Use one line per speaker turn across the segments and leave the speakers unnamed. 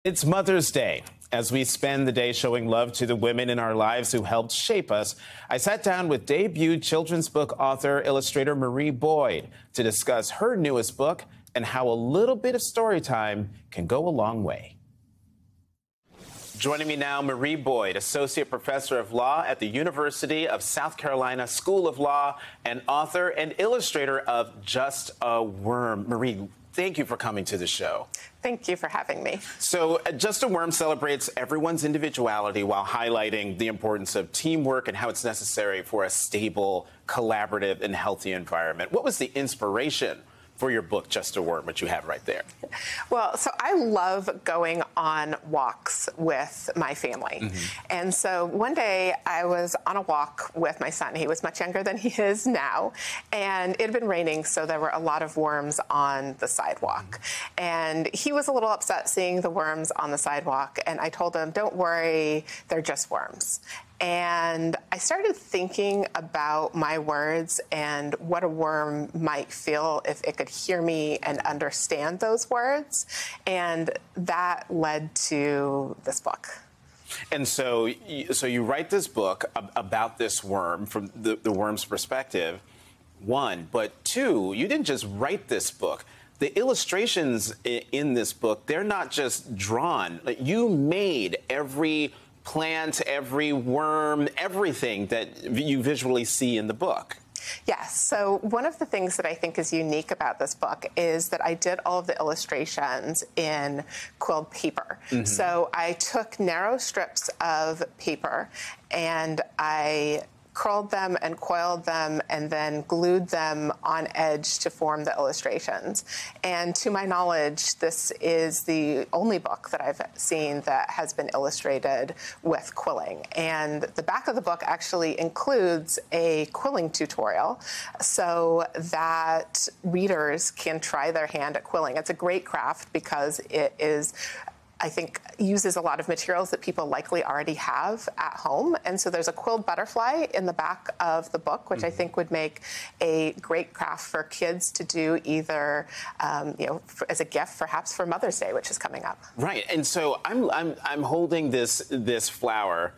It's Mother's Day. As we spend the day showing love to the women in our lives who helped shape us, I sat down with debut children's book author-illustrator Marie Boyd to discuss her newest book and how a little bit of story time can go a long way. Joining me now, Marie Boyd, Associate Professor of Law at the University of South Carolina School of Law and author and illustrator of Just a Worm. Marie, thank you for coming to the show.
Thank you for having me.
So Just a Worm celebrates everyone's individuality while highlighting the importance of teamwork and how it's necessary for a stable, collaborative, and healthy environment. What was the inspiration for your book, Just a Worm, which you have right there?
Well, so I love going on walks with my family. And so one day I was on a walk with my son. He was much younger than he is now. And it had been raining, so there were a lot of worms on the sidewalk. And he was a little upset seeing the worms on the sidewalk. And I told him, don't worry, they're just worms. And I started thinking about my words and what a worm might feel if it could hear me and understand those words. And that led to this book.
And so you write this book about this worm from the worm's perspective, one. But two, you didn't just write this book. The illustrations in this book, they're not just drawn. You made every plant, every worm, everything that you visually see in the book.
Yes. So one of the things that I think is unique about this book is that I did all of the illustrations in quilled paper. So I took narrow strips of paper and I curled them and coiled them and then glued them on edge to form the illustrations. And to my knowledge, this is the only book that I've seen that has been illustrated with quilling. And the back of the book actually includes a quilling tutorial so that readers can try their hand at quilling. It's a great craft because it is, I think, uses a lot of materials that people likely already have at home. And so there's a quilled butterfly in the back of the book, which I think would make a great craft for kids to do either, as a gift, perhaps for Mother's Day, which is coming up.
Right. And so I'm holding this flower.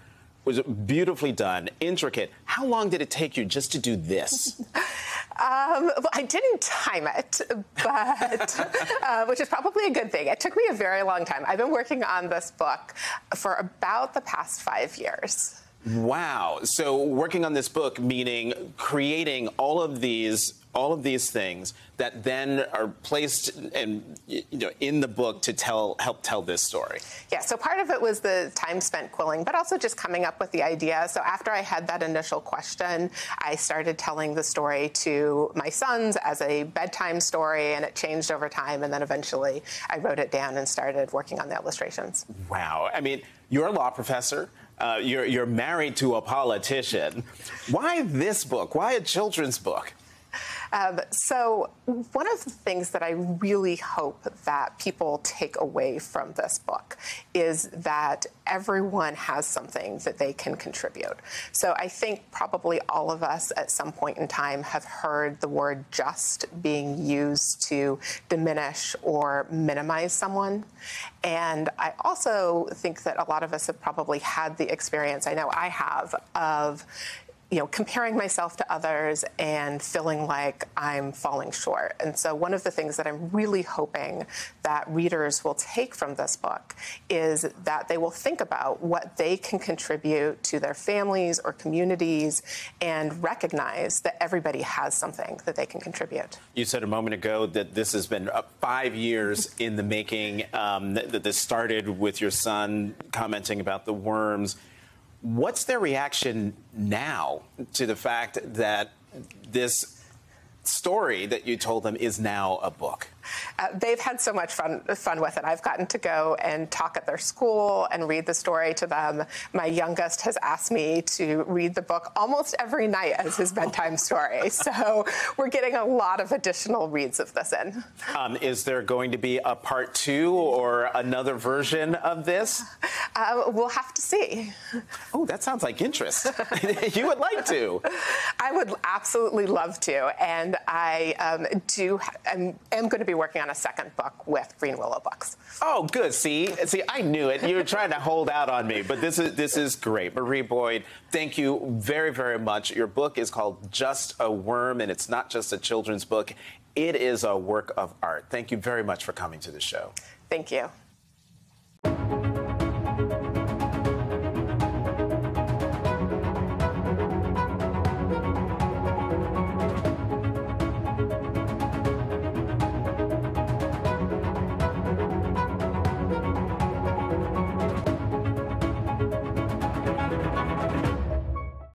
It was beautifully done, intricate. How long did it take you just to do this?
Well, I didn't time it, but which is probably a good thing. It took me a very long time. I've been working on this book for about the past 5 years. Wow.
So working on this book, meaning creating all of these things that then are placed in the book to help tell this story.
Yeah, so part of it was the time spent quilling, but also just coming up with the idea. So after I had that initial question, I started telling the story to my sons as a bedtime story, and it changed over time, and then eventually I wrote it down and started working on the illustrations.
Wow. I mean, you're a law professor. You're married to a politician. Why this book? Why a children's book?
So one of the things that I really hope that people take away from this book is that everyone has something that they can contribute. So I think probably all of us at some point in time have heard the word just being used to diminish or minimize someone. And I also think that a lot of us have probably had the experience, I know I have, of comparing myself to others and feeling like I'm falling short. And so one of the things that I'm really hoping that readers will take from this book is that they will think about what they can contribute to their families or communities and recognize that everybody has something that they can contribute.
You said a moment ago that this has been 5 years in the making, that this started with your son commenting about the worms. What's their reaction now to the fact that this story that you told them is now a book?
They've had so much fun with it. I've gotten to go and talk at their school and read the story to them. My youngest has asked me to read the book almost every night as his bedtime story. So we're getting a lot of additional reads of this in.
Is there going to be a part 2 or another version of this?
We'll have to see.
Oh, that sounds like interest. You would like to.
I would absolutely love to, and I am going to be working on a second book with Green Willow Books.
Oh, good. See, I knew it. You were trying to hold out on me, but this is great. Marie Boyd, thank you very, very much. Your book is called Just a Worm, and it's not just a children's book. It is a work of art. Thank you very much for coming to the show.
Thank you.